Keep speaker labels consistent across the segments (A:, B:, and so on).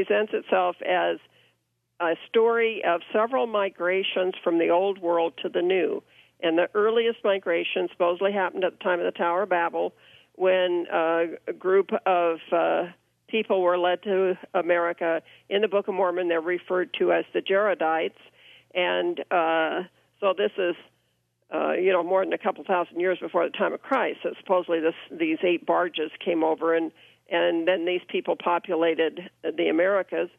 A: presents itself as a story of several migrations from the old world to the new. And the earliest migration supposedly happened at the time of the Tower of Babel, when a group of people were led to America. In the Book of Mormon, they're referred to as the Jaredites. And so this is, more than a couple thousand years before the time of Christ. So supposedly these 8 barges came over, and then these people populated the Americas.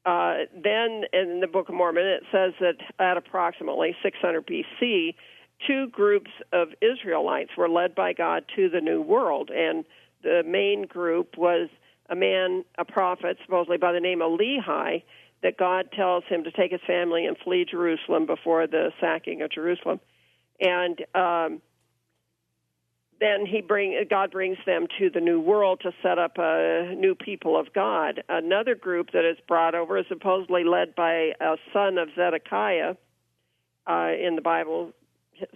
A: Then in the Book of Mormon, it says that at approximately 600 B.C., 2 groups of Israelites were led by God to the New World, and the main group was a prophet, supposedly by the name of Lehi, that God tells him to take his family and flee Jerusalem before the sacking of Jerusalem. And then God brings them to the New World to set up a new people of God. Another group that is brought over is supposedly led by a son of Zedekiah. In the Bible,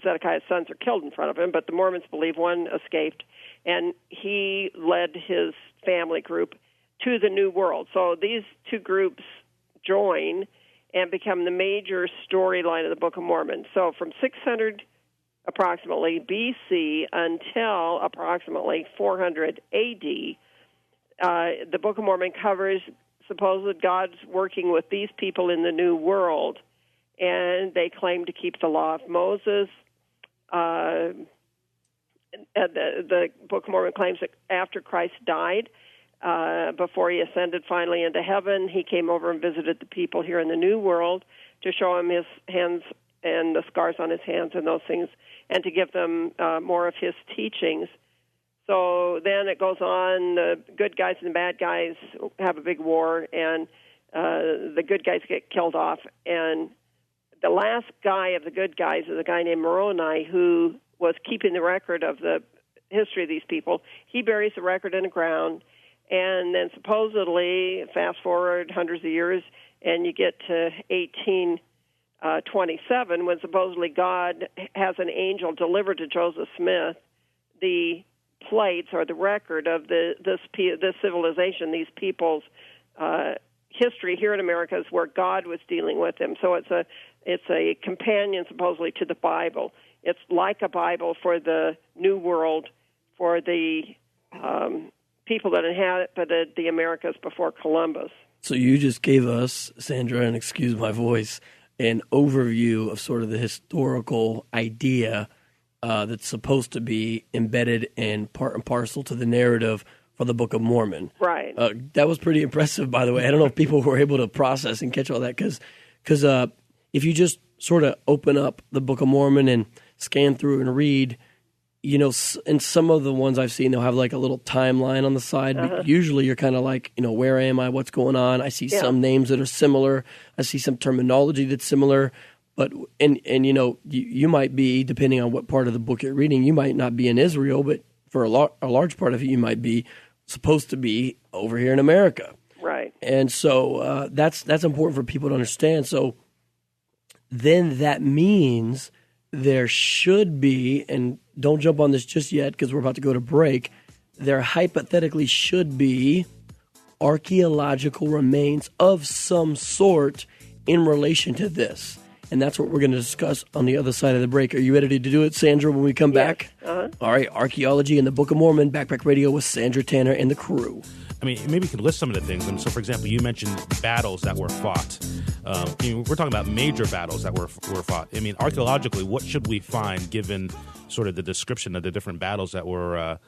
A: Zedekiah's sons are killed in front of him, but the Mormons believe one escaped, and he led his family group to the New World. So these 2 groups join and become the major storyline of the Book of Mormon. So from 600 approximately B.C. until approximately 400 A.D., the Book of Mormon covers supposed God's working with these people in the New World, and they claim to keep the law of Moses. The Book of Mormon claims that after Christ died, before he ascended finally into heaven, he came over and visited the people here in the New World to show them his hands and the scars on his hands and those things, and to give them more of his teachings. So then it goes on, the good guys and the bad guys have a big war, and the good guys get killed off. And the last guy of the good guys is a guy named Moroni, who was keeping the record of the history of these people. He buries the record in the ground, and then supposedly, fast forward hundreds of years, and you get to 1827, when supposedly God has an angel deliver to Joseph Smith the plates or the record of this civilization, these people's history here in America, is where God was dealing with them. So it's a companion supposedly to the Bible. It's like a Bible for the New World, for the people that inhabited the Americas before Columbus.
B: So you just gave us, Sandra, and excuse my voice, an overview of sort of the historical idea that's supposed to be embedded in part and parcel to the narrative for the Book of Mormon.
A: Right.
B: That was pretty impressive, by the way. I don't know if people were able to process and catch all that, because if you just sort of open up the Book of Mormon and scan through and read, in some of the ones I've seen, they'll have like a little timeline on the side. But usually you're kind of like, where am I? What's going on? I see some names that are similar. I see some terminology that's similar. But you might be, depending on what part of the book you're reading, you might not be in Israel, but for a large part of it, you might be supposed to be over here in America.
A: Right.
B: And so that's important for people to understand. So then that means there should be, and don't jump on this just yet because we're about to go to break, there hypothetically should be archaeological remains of some sort in relation to this. And that's what we're going to discuss on the other side of the break. Are you ready to do it, Sandra, when we come back?
A: Uh-huh.
B: All right, Archaeology and the Book of Mormon, Backpack Radio with Sandra Tanner and the crew.
C: I mean, maybe you could list some of the things. So, for example, you mentioned battles that were fought. We're talking about major battles that were fought. I mean, archaeologically, what should we find given sort of the description of the different battles that were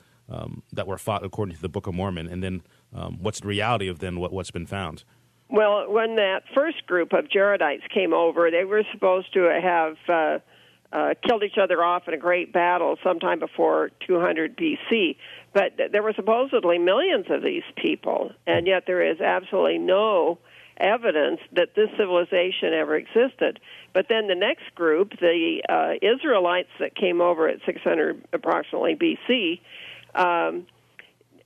C: fought according to the Book of Mormon? And then what's the reality of then what's been found?
A: Well, when that first group of Jaredites came over, they were supposed to have killed each other off in a great battle sometime before 200 B.C., but there were supposedly millions of these people, and yet there is absolutely no evidence that this civilization ever existed. But then the next group, the Israelites that came over at 600 approximately B.C.,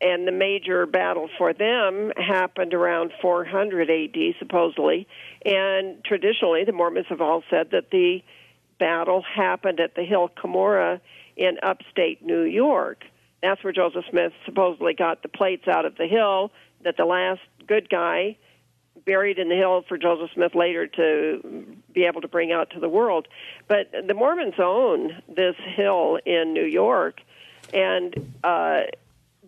A: and the major battle for them happened around 400 A.D., supposedly. And traditionally, the Mormons have all said that the battle happened at the hill Cumorah in upstate New York. That's where Joseph Smith supposedly got the plates out of the hill that the last good guy, buried in the hill for Joseph Smith later to be able to bring out to the world. But the Mormons own this hill in New York, and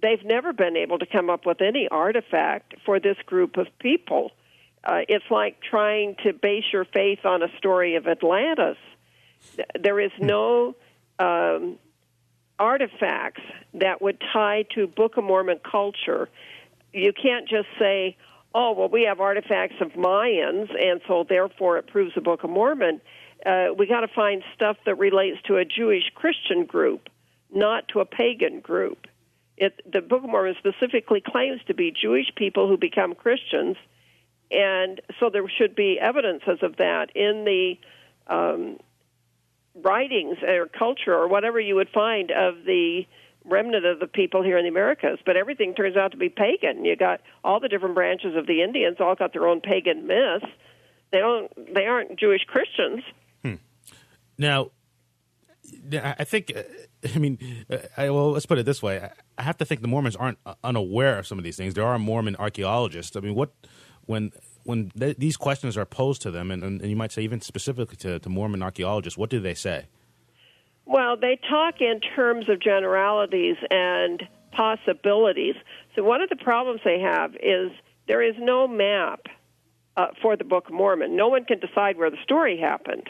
A: they've never been able to come up with any artifact for this group of people. It's like trying to base your faith on a story of Atlantis. There is no artifacts that would tie to Book of Mormon culture. You can't just say, oh, well, we have artifacts of Mayans, and so therefore it proves the Book of Mormon. We got to find stuff that relates to a Jewish Christian group, not to a pagan group. The Book of Mormon specifically claims to be Jewish people who become Christians, and so there should be evidences of that in the writings or culture or whatever you would find of the remnant of the people here in the Americas. But everything turns out to be pagan. You got all the different branches of the Indians all got their own pagan myths. They aren't Jewish Christians.
C: Now, I think, well, let's put it this way. I have to think the Mormons aren't unaware of some of these things. There are Mormon archaeologists. I mean, when these questions are posed to them, and you might say even specifically to Mormon archaeologists, what do they say?
A: Well, they talk in terms of generalities and possibilities. So one of the problems they have is there is no map for the Book of Mormon. No one can decide where the story happened.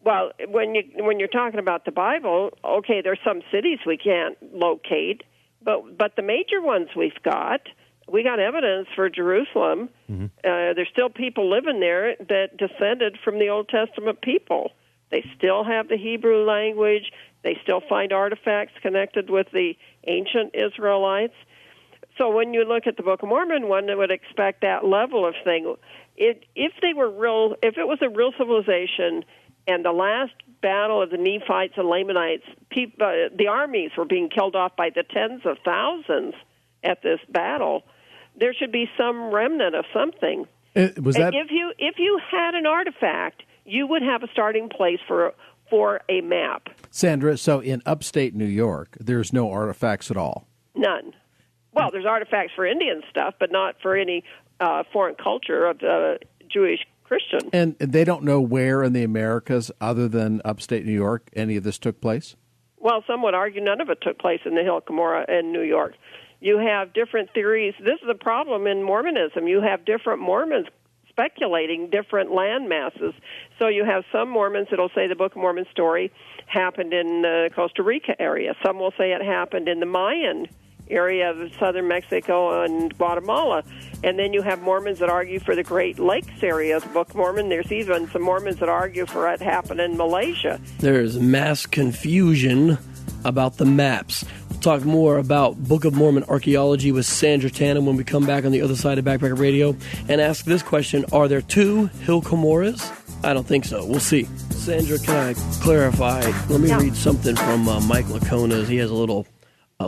A: Well, when you're talking about the Bible, okay, there's some cities we can't locate, but the major ones we got evidence for Jerusalem. Mm-hmm. There's still people living there that descended from the Old Testament people. They still have the Hebrew language. They still find artifacts connected with the ancient Israelites. So when you look at the Book of Mormon, one would expect that level of thing. If it was a real civilization, and the last battle of the Nephites and Lamanites, the armies were being killed off by the tens of thousands at this battle, there should be some remnant of something. If you had an artifact, you would have a starting place for a map.
D: Sandra, so in upstate New York, there's no artifacts at all?
A: None. Well, there's artifacts for Indian stuff, but not for any foreign culture of Jewish Christian.
D: And they don't know where in the Americas, other than upstate New York, any of this took place?
A: Well, some would argue none of it took place in the Hill Cumorah in New York. You have different theories. This is the problem in Mormonism. You have different Mormons speculating different land masses. So you have some Mormons that will say the Book of Mormon story happened in the Costa Rica area. Some will say it happened in the Mayan area of southern Mexico and Guatemala. And then you have Mormons that argue for the Great Lakes area of the Book of Mormon. There's even some Mormons that argue for it happened in Malaysia.
B: There's mass confusion about the maps. We'll talk more about Book of Mormon archaeology with Sandra Tanner when we come back on the other side of Backpacker Radio and ask this question: are there two Hill Cumorahs? I don't think so. We'll see. Sandra, can I clarify? Let me read something from Mike Lacona's. He has a little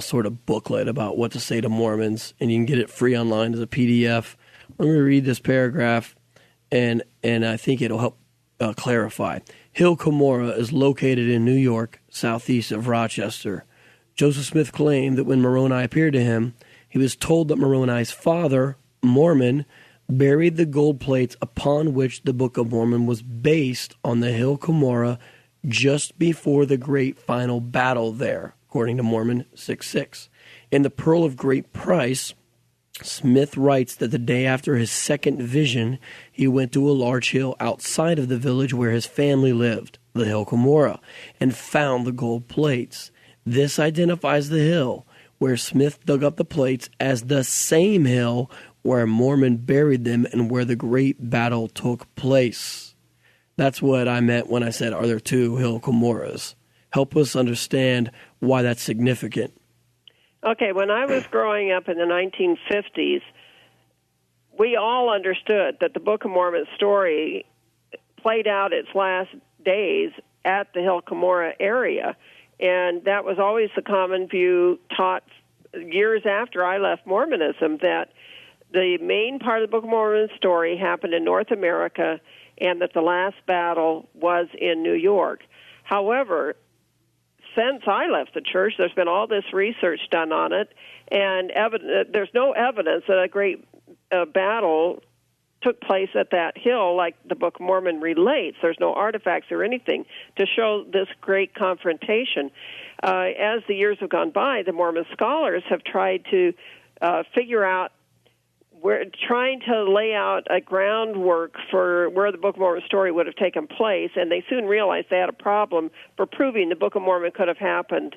B: sort of booklet about what to say to Mormons, and you can get it free online as a PDF. Let me read this paragraph, and I think it'll help clarify. Hill Cumorah is located in New York, southeast of Rochester. Joseph Smith claimed that when Moroni appeared to him, he was told that Moroni's father, Mormon, buried the gold plates upon which the Book of Mormon was based on the Hill Cumorah just before the great final battle there, according to Mormon 6:6. In the Pearl of Great Price, Smith writes that the day after his second vision, he went to a large hill outside of the village where his family lived, the Hill Cumorah, and found the gold plates. This identifies the hill where Smith dug up the plates as the same hill where Mormon buried them and where the great battle took place. That's what I meant when I said, are there two Hill Cumorahs? Help us understand why that's significant.
A: Okay, when I was growing up in the 1950s, we all understood that the Book of Mormon story played out its last days at the Hill Cumorah area, and that was always the common view taught years after I left Mormonism, that the main part of the Book of Mormon story happened in North America and that the last battle was in New York. However, since I left the church, there's been all this research done on it, and there's no evidence that a great battle took place at that hill, like the Book of Mormon relates. There's no artifacts or anything to show this great confrontation. As the years have gone by, the Mormon scholars have tried to figure out, trying to lay out a groundwork for where the Book of Mormon story would have taken place, and they soon realized they had a problem for proving the Book of Mormon could have happened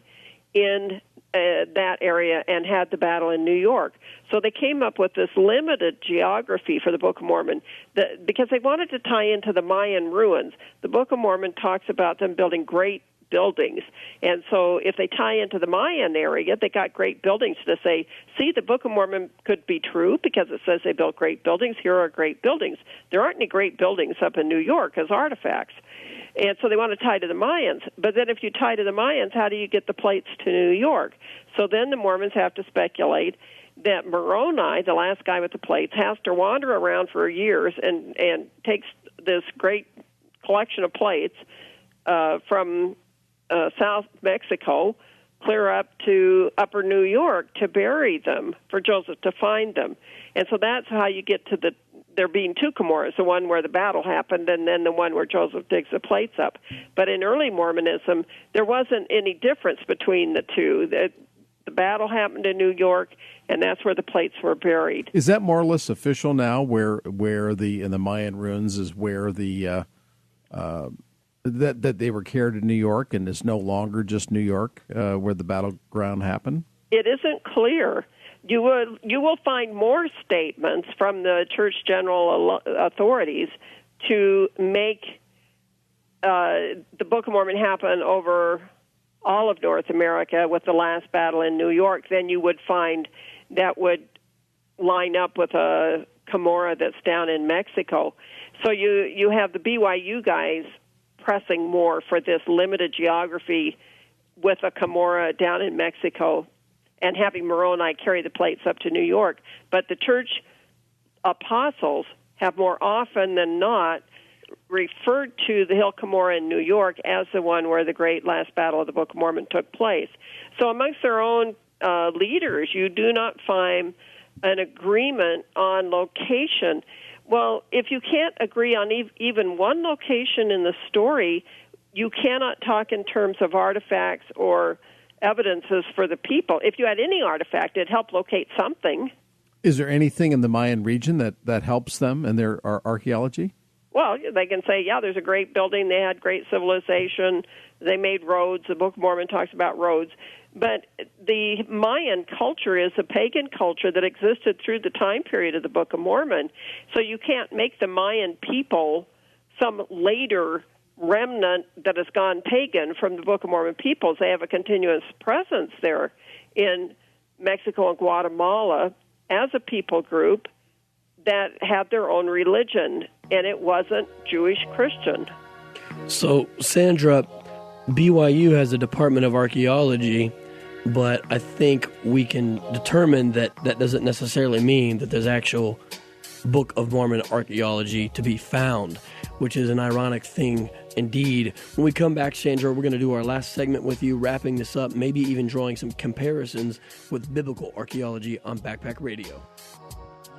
A: in that area and had the battle in New York. So they came up with this limited geography for the Book of Mormon because they wanted to tie into the Mayan ruins. The Book of Mormon talks about them building great buildings. And so if they tie into the Mayan area, they got great buildings to say, see, the Book of Mormon could be true because it says they built great buildings. Here are great buildings. There aren't any great buildings up in New York as artifacts. And so they want to tie to the Mayans. But then if you tie to the Mayans, how do you get the plates to New York? So then the Mormons have to speculate that Moroni, the last guy with the plates, has to wander around for years and takes this great collection of plates from South Mexico clear up to Upper New York to bury them, for Joseph to find them. And so that's how you get to there being two Comoras, the one where the battle happened and then the one where Joseph digs the plates up. But in early Mormonism, there wasn't any difference between the two. The battle happened in New York, and that's where the plates were buried.
D: Is that more or less official now, where in the Mayan ruins is where the that they were carried to New York and is no longer just New York where the battleground happened?
A: It isn't clear. You will find more statements from the Church General authorities to make the Book of Mormon happen over all of North America with the last battle in New York than you would find that would line up with a Cumorah that's down in Mexico. So you have the BYU guys pressing more for this limited geography with a Cumorah down in Mexico and having Moroni carry the plates up to New York. But the church apostles have more often than not referred to the Hill Cumorah in New York as the one where the great last battle of the Book of Mormon took place. So amongst their own leaders, you do not find an agreement on location. Well, if you can't agree on even one location in the story, you cannot talk in terms of artifacts or evidences for the people. If you had any artifact, it'd help locate something.
D: Is there anything in the Mayan region that helps them in their archaeology?
A: Well, they can say, yeah, there's a great building. They had great civilization. They made roads. The Book of Mormon talks about roads. But the Mayan culture is a pagan culture that existed through the time period of the Book of Mormon. So you can't make the Mayan people some later remnant that has gone pagan from the Book of Mormon peoples. They have a continuous presence there in Mexico and Guatemala as a people group that had their own religion, and it wasn't Jewish Christian.
B: So, Sandra, BYU has a Department of Archaeology, but I think we can determine that that doesn't necessarily mean that there's actual Book of Mormon archaeology to be found, which is an ironic thing indeed. When we come back, Sandra, we're going to do our last segment with you, wrapping this up, maybe even drawing some comparisons with biblical archaeology on Backpack Radio.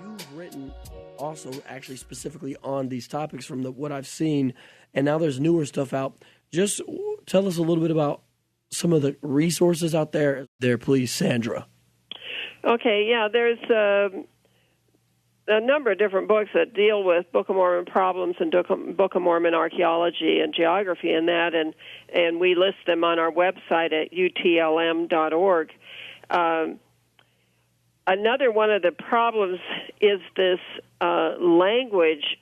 B: You've written also actually specifically on these topics from what I've seen, and now there's newer stuff out. Just tell us a little bit about some of the resources out there, please, Sandra.
A: Okay, yeah, there's a number of different books that deal with Book of Mormon problems and Book of Mormon archaeology and geography and that, and we list them on our website at utlm.org. Another one of the problems is this language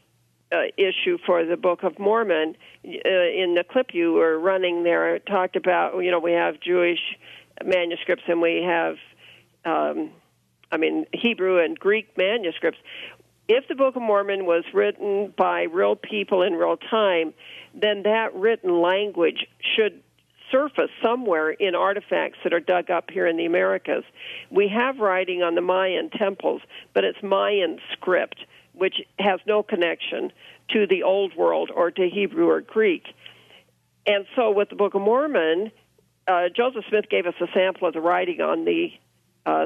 A: issue for the Book of Mormon. In the clip you were running there, it talked about, we have Jewish manuscripts and we have Hebrew and Greek manuscripts. If the Book of Mormon was written by real people in real time, then that written language should surface somewhere in artifacts that are dug up here in the Americas. We have writing on the Mayan temples, but it's Mayan script, which has no connection to the Old World or to Hebrew or Greek. And so with the Book of Mormon, Joseph Smith gave us a sample of the writing on the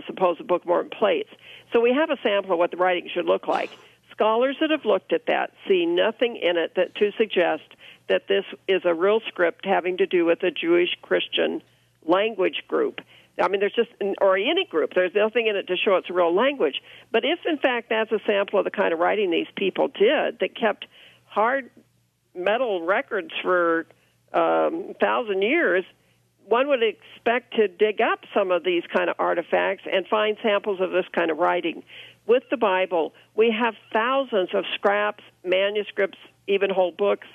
A: supposed Book of Mormon plates. So we have a sample of what the writing should look like. Scholars that have looked at that see nothing in it to suggest that this is a real script having to do with a Jewish-Christian language group. I mean, there's just, or any group, there's nothing in it to show it's a real language. But if, in fact, that's a sample of the kind of writing these people did that kept hard metal records for 1,000 years, one would expect to dig up some of these kind of artifacts and find samples of this kind of writing. With the Bible, we have thousands of scraps, manuscripts, even whole books,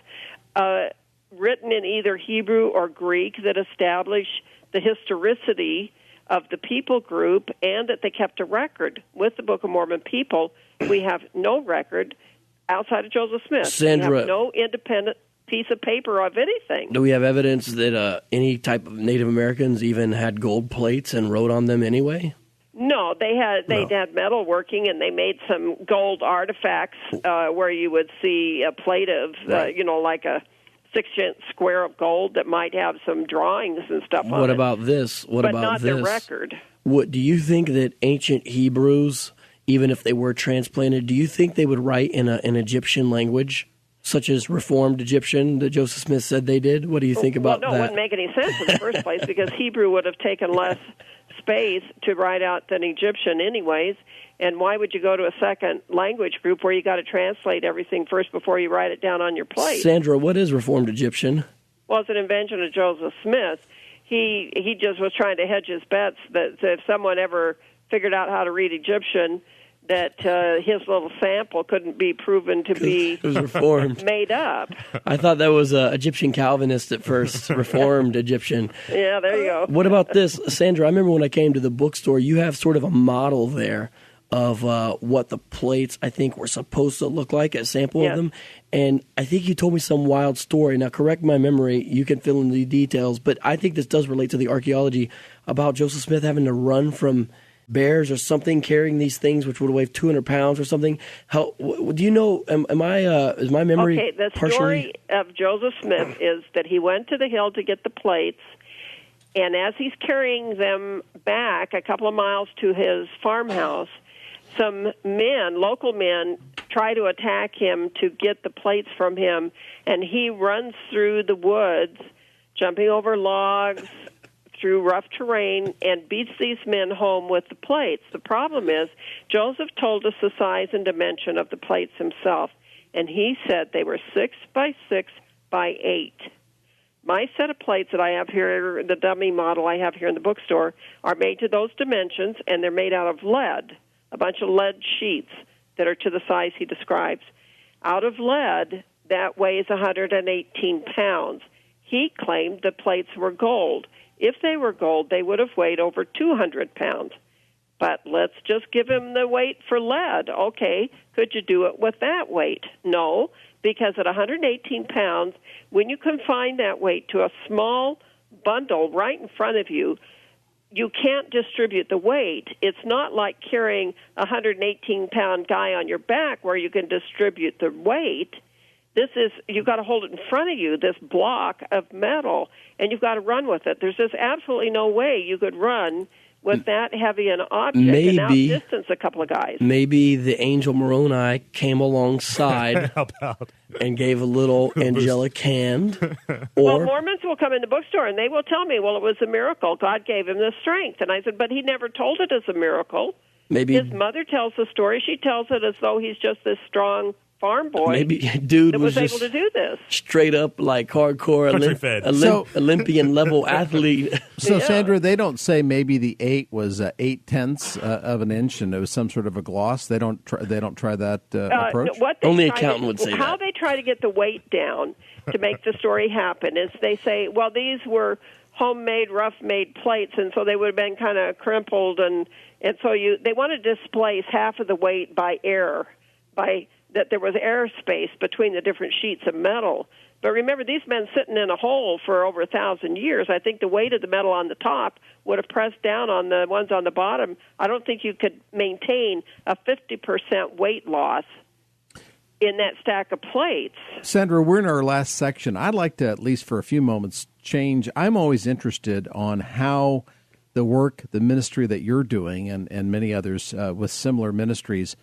A: written in either Hebrew or Greek that establish the historicity of the people group and that they kept a record. With the Book of Mormon people, we have no record outside of Joseph Smith.
B: Sandra,
A: we have no independent piece of paper of anything.
B: Do we have evidence that any type of Native Americans even had gold plates and wrote on them anyway?
A: No, they had metal working, and they made some gold artifacts where you would see a plate of, like a 6-inch square of gold that might have some drawings and stuff on it.
B: What about this? What
A: but
B: about
A: not
B: this?
A: The record.
B: What do you think that ancient Hebrews, even if they were transplanted, do you think they would write in an Egyptian language, such as Reformed Egyptian that Joseph Smith said they did? What do you think about that?
A: It wouldn't make any sense in the first place because Hebrew would have taken less space to write out than Egyptian anyways. And why would you go to a second language group where you got to translate everything first before you write it down on your plate?
B: Sandra, what is Reformed Egyptian?
A: Well, it's an invention of Joseph Smith. He just was trying to hedge his bets that if someone ever figured out how to read Egyptian, that his little sample couldn't be proven to be
B: it was Reformed.
A: Made up.
B: I thought that was Egyptian Calvinist at first, Reformed Egyptian.
A: Yeah, there you go.
B: What about this? Sandra, I remember when I came to the bookstore, you have sort of a model there of what the plates, I think, were supposed to look like, a sample of them. And I think you told me some wild story. Now, correct my memory. You can fill in the details. But I think this does relate to the archaeology about Joseph Smith having to run from bears or something, carrying these things which would weigh 200 pounds or something. How do you know? Is my memory
A: okay? The
B: partially...
A: story of Joseph Smith is that he went to the hill to get the plates, and as he's carrying them back a couple of miles to his farmhouse, some men, local men, try to attack him to get the plates from him, and he runs through the woods, jumping over logs, through rough terrain, and beats these men home with the plates. The problem is, Joseph told us the size and dimension of the plates himself, and he said they were 6 by 6 by 8. My set of plates that I have here, the dummy model I have here in the bookstore, are made to those dimensions, and they're made out of lead, a bunch of lead sheets that are to the size he describes. Out of lead, that weighs 118 pounds. He claimed the plates were gold. If they were gold, they would have weighed over 200 pounds. But let's just give him the weight for lead. Okay, could you do it with that weight? No, because at 118 pounds, when you confine that weight to a small bundle right in front of you, you can't distribute the weight. It's not like carrying a 118-pound guy on your back where you can distribute the weight. This is, you've got to hold it in front of you, this block of metal, and you've got to run with it. There's just absolutely no way you could run with that heavy an object and outdistance a couple of guys.
B: Maybe the angel Moroni came alongside and gave a little angelic hand.
A: Well, Mormons will come in the bookstore and they will tell me, well, it was a miracle. God gave him the strength. And I said, but he never told it as a miracle.
B: Maybe
A: his mother tells the story. She tells it as though he's just this strong farm boy.
B: Maybe dude
A: was able to do this.
B: Straight up like hardcore Olympian level athlete.
D: So Sandra, they don't say maybe the 8 was 8/10 of an inch and it was some sort of a gloss. They don't try that approach.
B: Only accountant would say
A: how
B: that.
A: They try to get the weight down to make the story happen is they say, well, these were homemade, rough-made plates, and so they would have been kind of crumpled, and so they want to displace half of the weight by air, that there was airspace between the different sheets of metal. But remember, these men sitting in a hole for over 1,000 years, I think the weight of the metal on the top would have pressed down on the ones on the bottom. I don't think you could maintain a 50% weight loss in that stack of plates.
D: Sandra, we're in our last section. I'd like to, at least for a few moments, change. I'm always interested on how the work, the ministry that you're doing, and many others with similar ministries,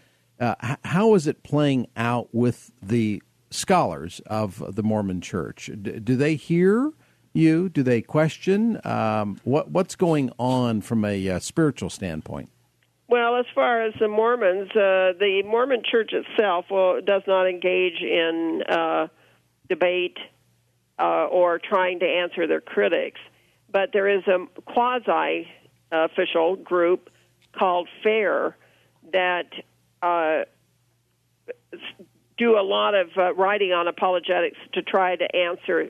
D: how is it playing out with the scholars of the Mormon Church? Do they hear you? Do they question? What's going on from a spiritual standpoint?
A: Well, as far as the Mormons, the Mormon Church itself does not engage in debate or trying to answer their critics. But there is a quasi-official group called FAIR that do a lot of writing on apologetics to try to answer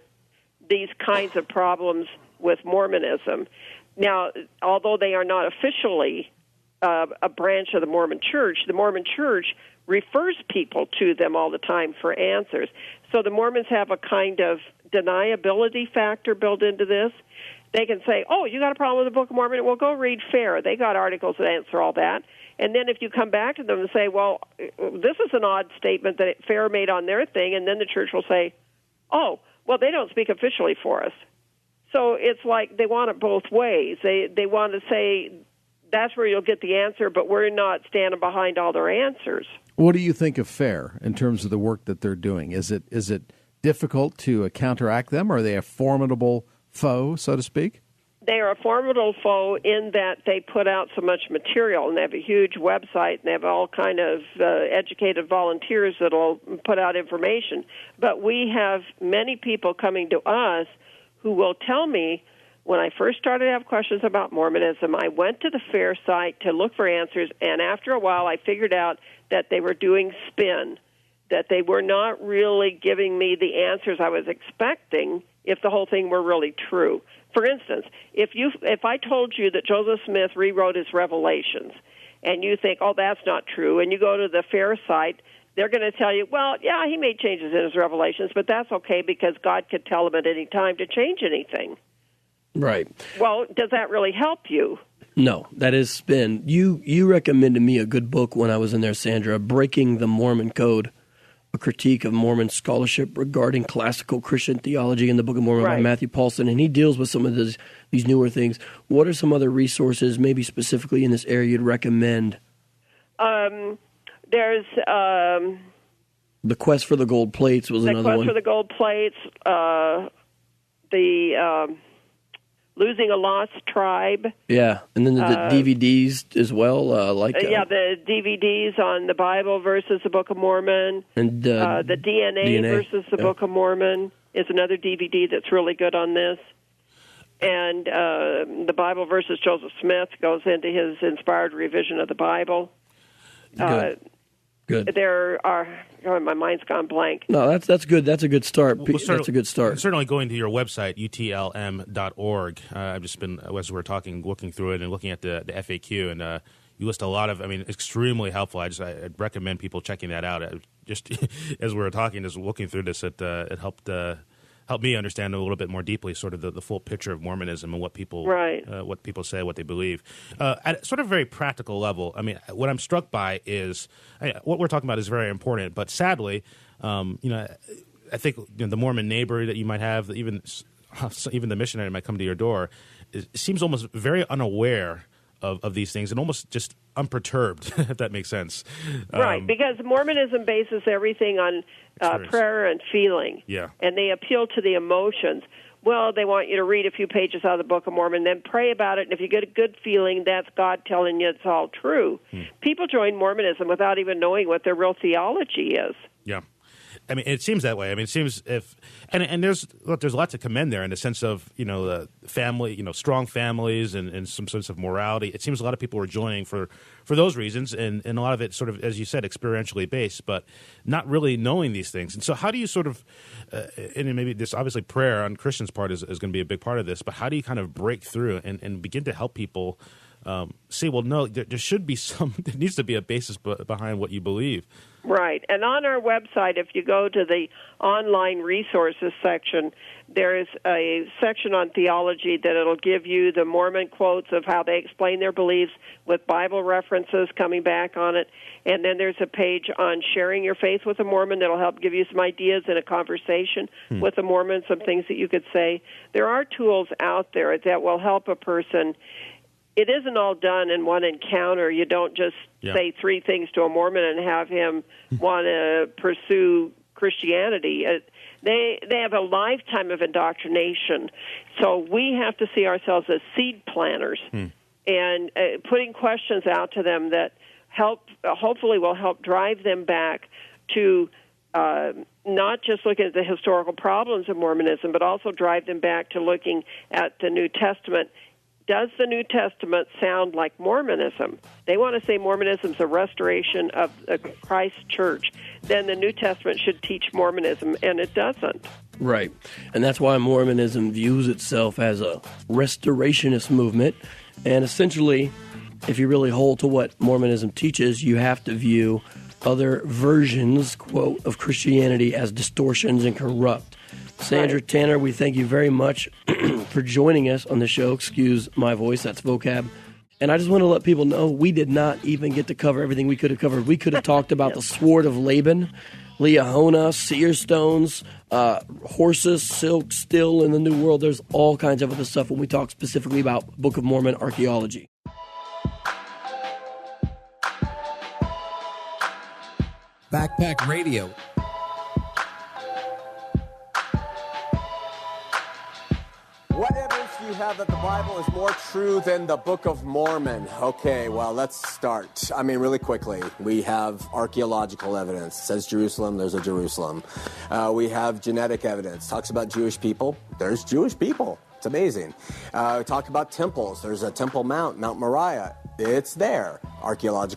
A: these kinds of problems with Mormonism. Now, although they are not officially a branch of the Mormon Church refers people to them all the time for answers. So the Mormons have a kind of deniability factor built into this. They can say, oh, you got a problem with the Book of Mormon? Well, go read FAIR. They got articles that answer all that. And then if you come back to them and say, well, this is an odd statement that FAIR made on their thing, and then the church will say, oh, well, they don't speak officially for us. So it's like they want it both ways. They want to say that's where you'll get the answer, but we're not standing behind all their answers.
D: What do you think of FAIR in terms of the work that they're doing? Is it difficult to counteract them? Are they a formidable foe, so to speak?
A: They are a formidable foe in that they put out so much material, and they have a huge website, and they have all kind of educated volunteers that will put out information. But we have many people coming to us who will tell me, when I first started to have questions about Mormonism, I went to the FAIR site to look for answers, and after a while I figured out that they were doing spin, that they were not really giving me the answers I was expecting if the whole thing were really true. For instance, if I told you that Joseph Smith rewrote his Revelations, and you think, oh, that's not true, and you go to the FAIR site, they're going to tell you, well, yeah, he made changes in his Revelations, but that's okay because God could tell him at any time to change anything.
B: Right.
A: Well, does that really help you?
B: No, that is spin. You recommended me a good book when I was in there, Sandra, Breaking the Mormon Code, a critique of Mormon scholarship regarding classical Christian theology in the Book of Mormon by Matthew Paulson, and he deals with some of these newer things. What are some other resources, maybe specifically in this area, you'd recommend?
A: There's
B: The Quest for the Gold Plates was another one.
A: The Quest for the Gold Plates, the Losing a Lost Tribe.
B: Yeah, and then the DVDs as well.
A: The DVDs on the Bible versus the Book of Mormon. And the DNA versus the Book of Mormon is another DVD that's really good on this. And the Bible versus Joseph Smith goes into his inspired revision of the Bible.
B: Good.
A: There are. Oh, my mind's gone blank.
B: No, that's good. That's a good start. That's a good start.
C: Certainly going to your website, utlm.org. I've just been, as we're talking, looking through it and looking at the FAQ, and you list a lot of, extremely helpful. I'd recommend people checking that out. Just as we were talking, just looking through this, it helped me understand a little bit more deeply sort of the full picture of Mormonism and what people say, what they believe. At sort of a very practical level, what I'm struck by is what we're talking about is very important, but sadly, I think the Mormon neighbor that you might have, even the missionary that might come to your door, seems almost very unaware of these things and almost just unperturbed, if that makes sense.
A: Right, because Mormonism bases everything on prayer and feeling.
C: Yeah.
A: And they appeal to the emotions. Well, they want you to read a few pages out of the Book of Mormon, then pray about it, and if you get a good feeling, that's God telling you it's all true. People join Mormonism without even knowing what their real theology is.
C: Yeah. It seems that way. It seems and there's a lot to commend there in the sense of, the family, strong families and some sense of morality. It seems a lot of people are joining for those reasons, and a lot of it sort of, as you said, experientially based, but not really knowing these things. And so how do you sort of, and maybe this, obviously prayer on Christians' part is going to be a big part of this, but how do you kind of break through and begin to help people say, well, no, there should be there needs to be a basis behind what you believe.
A: Right. And on our website, if you go to the online resources section, there is a section on theology that it'll give you the Mormon quotes of how they explain their beliefs with Bible references coming back on it. And then there's a page on sharing your faith with a Mormon that'll help give you some ideas in a conversation with a Mormon, some things that you could say. There are tools out there that will help a person it isn't all done in one encounter. You don't just say 3 things to a Mormon and have him want to pursue Christianity. They have a lifetime of indoctrination. So we have to see ourselves as seed planters and putting questions out to them that hopefully will help drive them back to not just looking at the historical problems of Mormonism, but also drive them back to looking at the New Testament. Does the New Testament sound like Mormonism? They want to say Mormonism is a restoration of Christ's church. Then the New Testament should teach Mormonism, and it doesn't.
B: Right. And that's why Mormonism views itself as a restorationist movement. And essentially, if you really hold to what Mormonism teaches, you have to view other versions, quote, of Christianity as distortions and corrupt. Sandra Tanner, we thank you very much for joining us on the show. Excuse my voice, that's Vocab. And I just want to let people know we did not even get to cover everything we could have covered. We could have talked about the sword of Laban, Liahona, seer stones, horses, silk, still in the New World. There's all kinds of other stuff when we talk specifically about Book of Mormon archaeology.
E: Backpack Radio.
F: What evidence do you have that the Bible is more true than the Book of Mormon? Okay, well, let's start. I mean, really quickly. We have archaeological evidence. It says Jerusalem, there's a Jerusalem. We have genetic evidence. Talks about Jewish people. There's Jewish people. It's amazing. We talk about temples. There's a Temple Mount, Mount Moriah. It's there. Archaeological